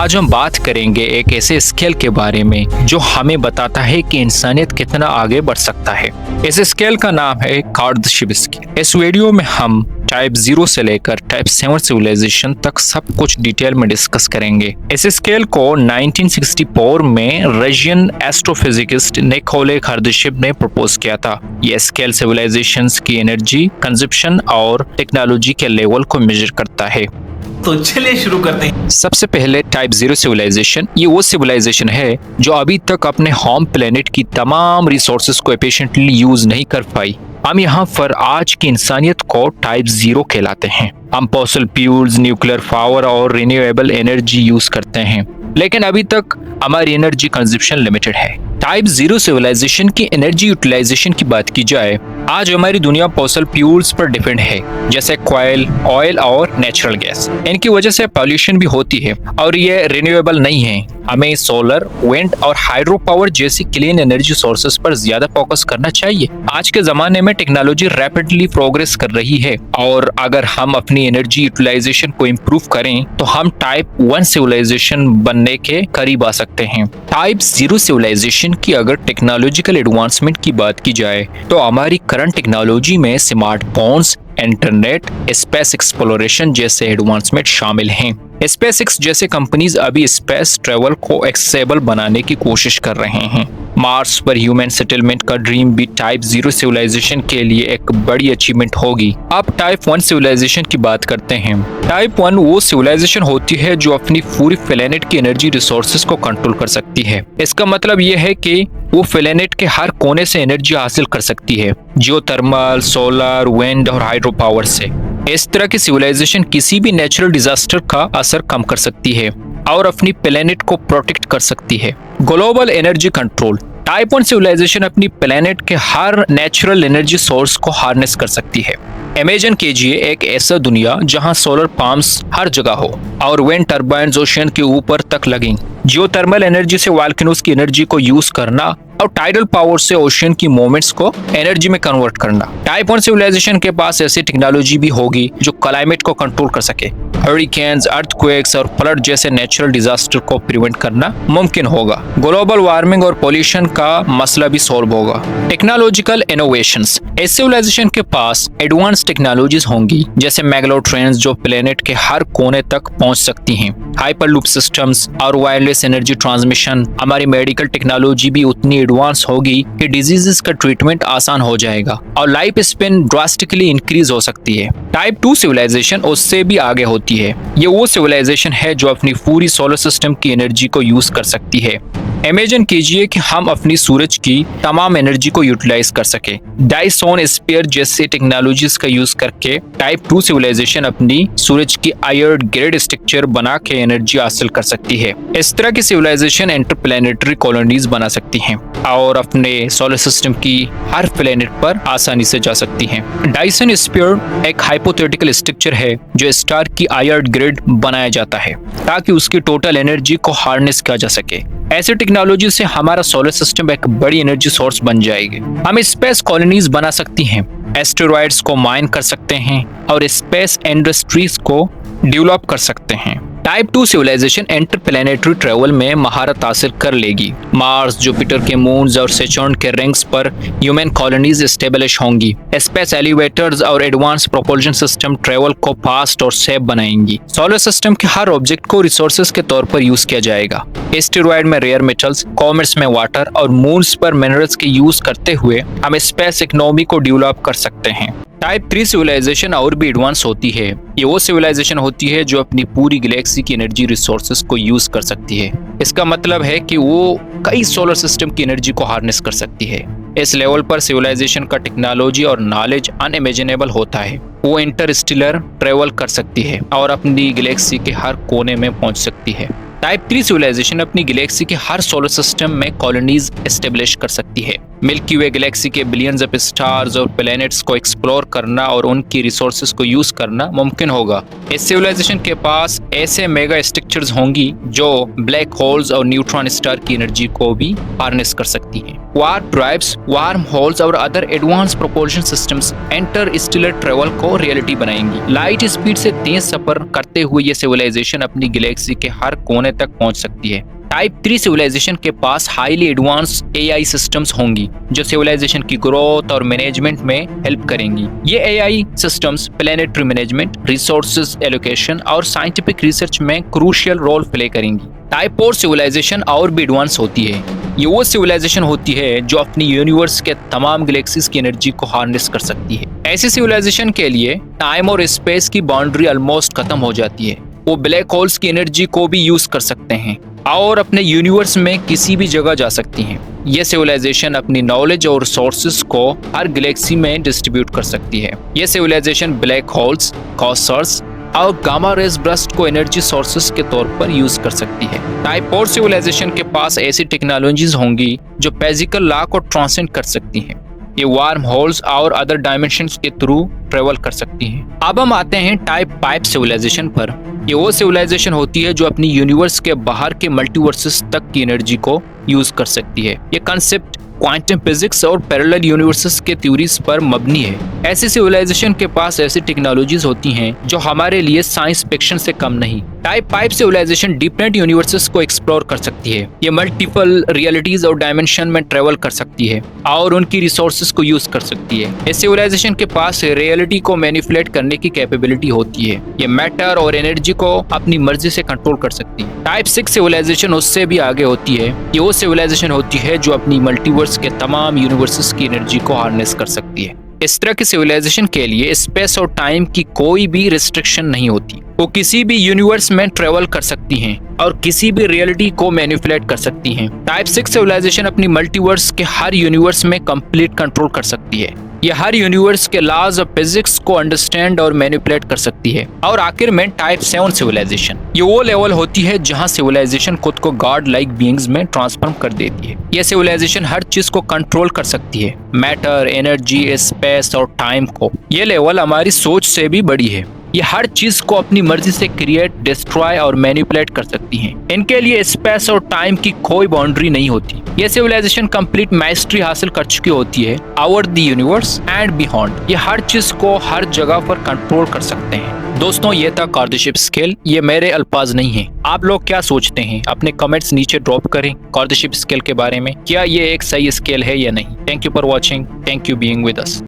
आज हम बात करेंगे एक ऐसे स्केल के बारे में जो हमें बताता है कि इंसानियत कितना आगे बढ़ सकता है। इस स्केल का नाम है कार्दाशेव्स्की। इस वीडियो में हम टाइप 0 से लेकर टाइप 7 सिविलाइजेशन तक सब कुछ डिटेल में डिस्कस करेंगे। इस स्केल को 1964 में रशियन एस्ट्रोफिजिकिस्ट निकोले कार्दाशेव ने प्रपोज किया था। यह स्केल सिविलाइजेशंस की एनर्जी कंजप्शन और टेक्नोलॉजी के लेवल को मेजर करता है। तो चलिए शुरू करते हैं। सबसे पहले टाइप 0 सिविलाइजेशन, ये वो सिविलाइजेशन है जो अभी तक अपने होम प्लेनेट की तमाम रिसोर्सेज को एफिशिएंटली यूज नहीं कर पाई। हम यहाँ पर आज की इंसानियत को टाइप 0 कहलाते हैं। हम फॉसिल फ्यूल्स, न्यूक्लियर पावर और रिन्यूएबल एनर्जी यूज करते हैं, लेकिन अभी तक हमारी एनर्जी कंजप्शन लिमिटेड है। टाइप 0 सिविलाइजेशन की एनर्जी यूटिलाइजेशन की बात की जाए, आज हमारी दुनिया फॉसिल फ्यूल्स पर डिपेंड है, जैसे कोयल, ऑयल और नेचुरल गैस। इनकी वजह से पॉल्यूशन भी होती है और ये रिन्यूएबल नहीं है। हमें सोलर, विंड और हाइड्रो पावर जैसी क्लीन एनर्जी सोर्सेज पर ज्यादा फोकस करना चाहिए। आज के जमाने में टेक्नोलॉजी रैपिडली प्रोग्रेस कर रही है और अगर हम अपनी एनर्जी यूटिलाइजेशन को इम्प्रूव करें तो हम टाइप 1 सिविलाइजेशन बनने के करीब आ सकते हैं। टाइप 0 सिविलाइजेशन की अगर टेक्नोलॉजिकल एडवांसमेंट की बात की जाए तो हमारी करंट टेक्नोलॉजी में स्मार्टफोन्स, इंटरनेट, स्पेस एक्सप्लोरेशन जैसे एडवांसमेंट शामिल हैं। स्पेसएक्स जैसे कंपनीज अभी स्पेस ट्रेवल को एक्सेसिबल बनाने की कोशिश कर रहे हैं। मार्स पर ह्यूमन सेटलमेंट का ड्रीम भी टाइप 0 सिविलाइजेशन के लिए एक बड़ी अचीवमेंट होगी। अब टाइप 1 सिविलाइजेशन की बात करते हैं। टाइप 1 वो सिविलाइजेशन होती है जो अपनी पूरी प्लेनेट की एनर्जी रिसोर्सेज को कंट्रोल कर सकती है। इसका मतलब ये है कि वो प्लेनेट के हर कोने से एनर्जी हासिल कर सकती है, जियोथर्मल, सोलर, विंड और हाइड्रो पावर से। इस तरह की सिविलाइजेशन किसी भी नेचुरल डिजास्टर का असर कम कर सकती है और अपनी प्लेनेट को प्रोटेक्ट कर सकती है। Global energy control, type 1 civilization अपनी प्लेनेट के हर नेचुरल एनर्जी सोर्स को हार्नेस कर सकती है। इमेजिन कीजिए एक ऐसा दुनिया जहां सोलर पाम्स हर जगह हो और विंड टर्बाइन्स ओशियन के ऊपर तक लगें, जियोथर्मल एनर्जी से वोल्केनोस की एनर्जी को यूज करना और टाइडल पावर से ओशियन की मूवमेंट्स को एनर्जी में कन्वर्ट करना। टाइप 1 सिविलाइजेशन के पास ऐसी टेक्नोलॉजी भी होगी जो क्लाइमेट को कंट्रोल कर सके। हरिकेन्स, अर्थक्वेक्स और फ्लड जैसे नेचुरल डिजास्टर को प्रिवेंट करना मुमकिन होगा। ग्लोबल वार्मिंग और पोल्यूशन का मसला भी सॉल्व होगा। टेक्नोलॉजिकल इनोवेशंस, इस सिविलाइजेशन के पास एडवांस टेक्नोलॉजीज होंगी, जैसे मैग्लो ट्रेन्स जो प्लेनेट के हर कोने तक पहुंच सकती हैं, हाइपरलूप सिस्टम्स और वायरलेस एनर्जी ट्रांसमिशन। हमारी मेडिकल टेक्नोलॉजी भी उतनी एडवांस होगी कि डिजीजेस का ट्रीटमेंट आसान हो जाएगा और लाइफ स्पेन ड्रास्टिकली इंक्रीज हो सकती है। टाइप 2 सिविलाइजेशन उससे भी आगे होती है। ये वो सिविलाइजेशन है जो अपनी पूरी सोलर सिस्टम की एनर्जी को यूज कर सकती है। इमेजिन कीजिए कि हम अपनी सूरज की तमाम एनर्जी को यूटिलाइज कर सके। डायसोन स्फीयर जैसे टेक्नोलॉजीज का यूज करके टाइप 2 सिविलाइजेशन अपनी सूरज की आयर्ड ग्रिड स्ट्रक्चर बना के एनर्जी हासिल कर सकती है। इस तरह की सिविलाइजेशन इंटरप्लैनेटरी कॉलोनीज बना सकती हैं और अपने सोलर सिस्टम की हर प्लेनेट पर आसानी से जा सकती हैं। डायसन स्फीयर एक हाइपोथेटिकल स्ट्रक्चर है जो स्टार की आयर्ड ग्रिड बनाया जाता है ताकि उसकी टोटल एनर्जी को हार्नेस किया जा सके। ऐसी टेक्नोलॉजी से हमारा सोलर सिस्टम एक बड़ी एनर्जी सोर्स बन जाएगी। हम स्पेस कॉलोनीज बना सकती हैं, एस्टेरॉइड्स को माइन कर सकते हैं और स्पेस इंडस्ट्रीज को डेवलप कर सकते हैं। टाइप 2 सिविलाइजेशन इंटरप्लैनेटरी ट्रेवल में महारत हासिल कर लेगी। मार्स, जुपिटर के मून्स और सैटर्न के रिंग्स पर ह्यूमन कॉलोनीज एस्टेब्लिश होंगी। स्पेस एलिवेटर्स और एडवांस प्रोपल्शन सिस्टम ट्रेवल को फास्ट और सेफ बनाएंगी। सोलर सिस्टम के हर ऑब्जेक्ट को रिसोर्सेज के तौर पर यूज किया जाएगा। एस्टेरॉइड में रेयर मेटल्स, कॉमेट्स में वाटर और मून्स पर मिनरल्स के यूज करते हुए हम स्पेस इकोनॉमी को डेवलप कर सकते हैं। टाइप 3 सिविलाइजेशन और भी एडवांस होती है। ये वो सिविलाइजेशन होती है जो अपनी पूरी गैलेक्सी की एनर्जी रिसोर्सेज को यूज कर सकती है। इसका मतलब है कि वो कई सोलर सिस्टम की एनर्जी को हार्नेस कर सकती है। इस लेवल पर सिविलाइजेशन का टेक्नोलॉजी और नॉलेज अनइमेजिनेबल होता है। वो इंटरस्टेलर ट्रेवल कर सकती है और अपनी गैलेक्सी के हर कोने में पहुंच सकती है। टाइप 3 सिविलाइजेशन अपनी गैलेक्सी के हर सोलर सिस्टम में कॉलोनीज एस्टेब्लिश कर सकती है। मिल्की वे गैलेक्सी के बिलियंस ऑफ स्टार्स और प्लैनेट्स को एक्सप्लोर करना और उनकी रिसोर्सेज को यूज करना मुमकिन होगा। इस सिविलाइजेशन के पास ऐसे मेगा स्ट्रक्चर्स होंगी जो ब्लैक होल्स और न्यूट्रॉन स्टार की एनर्जी को भी हार्नेस कर सकती हैं। वार्प ड्राइव्स, वार्म होल्स और other advance propulsion systems interstellar travel को रियलिटी बनाएंगी। लाइट स्पीड से तेज सफर करते हुए ये सिविलाइजेशन अपनी गैलेक्सी के हर कोने तक पहुंच सकती है। टाइप 3 सिविलाइजेशन के पास हाईली एडवांस एआई सिस्टम्स होंगी जो सिविलाइजेशन की ग्रोथ और मैनेजमेंट में हेल्प करेंगी। ये AI systems planetary management, resources allocation और साइंटिफिक रिसर्च में क्रूशियल रोल प्ले करेंगी। टाइप 4 सिविलाइजेशन और भी एडवांस होती है। ये वो सिविलाइजेशन होती है जो अपनी यूनिवर्स के तमाम गैलेक्सीज की एनर्जी को हार्नेस कर सकती है। ऐसी सिविलाइजेशन के लिए टाइम और स्पेस की बाउंड्री ऑलमोस्ट खत्म हो जाती है। वो ब्लैक होल्स की एनर्जी को भी यूज कर सकते हैं और अपने यूनिवर्स में किसी भी जगह जा सकती हैं। ये सिविलाइजेशन अपनी नॉलेज और रिसोर्सेज को हर गैलेक्सी में डिस्ट्रीब्यूट कर सकती है। ये सिविलाइजेशन ब्लैक होल्स, क्वासर्स और गामा रेज बर्स्ट को एनर्जी सोर्सेज के तौर पर यूज कर सकती है। टाइप 4 सिविलाइजेशन के पास ऐसी टेक्नोलॉजीज होंगी जो फिजिकल लॉ को ट्रांसेंड कर सकती हैं। ये वार्म होल्स और अदर डायमेंशंस के थ्रू ट्रेवल कर सकती हैं। अब हम आते हैं टाइप 5 सिविलाइजेशन पर। ये वो सिविलाइजेशन होती है जो अपनी यूनिवर्स के बाहर के मल्टीवर्सेस तक की एनर्जी को यूज कर सकती है। ये कंसेप्ट क्वांटम फिजिक्स और पैरेलल यूनिवर्सेस के थ्योरीज पर मबनी है। ऐसी सिविलाइजेशन के पास ऐसी टेक्नोलॉजीज होती हैं जो हमारे लिए साइंस फिक्शन से कम नहीं। टाइप 5 सिविलाइजेशन डिफरेंट यूनिवर्सेस को एक्सप्लोर कर सकती है। ये मल्टीपल रियलिटीज और डायमेंशन में ट्रेवल कर सकती है और उनकी रिसोर्सेज को यूज कर सकती है। इस सिविलाइजेशन के पास रियलिटी को मैनिपुलेट करने की कैपेबिलिटी होती है। ये मैटर और एनर्जी को अपनी मर्जी से कंट्रोल कर सकती है। टाइप 6 सिविलाइजेशन उससे भी आगे होती है। ये वो सिविलाइजेशन होती है जो अपनी मल्टीवर्स के तमाम यूनिवर्सेस की एनर्जी को हार्नेस कर सकती है। इस तरह की सिविलाइजेशन के लिए स्पेस और टाइम की कोई भी रिस्ट्रिक्शन नहीं होती। वो किसी भी यूनिवर्स में ट्रेवल कर सकती हैं और किसी भी रियलिटी को मैनिपुलेट कर सकती हैं। टाइप 6 सिविलाइजेशन अपनी मल्टीवर्स के हर यूनिवर्स में कंप्लीट कंट्रोल कर सकती है। ये हर यूनिवर्स के लॉज ऑफ फिजिक्स को अंडरस्टैंड और मैनिपुलेट कर सकती है। और आखिर में टाइप 7 सिविलाइजेशन, ये वो लेवल होती है जहां सिविलाइजेशन खुद को गॉड लाइक बीइंग्स में ट्रांसफॉर्म कर देती है। यह सिविलाइजेशन हर चीज को कंट्रोल कर सकती है, मैटर, एनर्जी, स्पेस और टाइम को। ये लेवल हमारी सोच से भी बड़ी है। ये हर चीज को अपनी मर्जी से क्रिएट, डिस्ट्रॉय और मैनिपुलेट कर सकती हैं। इनके लिए स्पेस और टाइम की कोई बाउंड्री नहीं होती। ये सिविलाइजेशन कंप्लीट माइस्ट्री हासिल कर चुकी होती है over the universe and beyond. ये हर चीज को हर जगह पर कंट्रोल कर सकते हैं। दोस्तों, ये था कॉर्डशिप स्केल। ये मेरे अल्फाज नहीं हैं। आप लोग क्या सोचते हैं? अपने कमेंट्स नीचे ड्रॉप करें कॉर्डशिप स्केल के बारे में। क्या ये एक सही स्केल है या नहीं? Thank you for watching. Thank you being with us.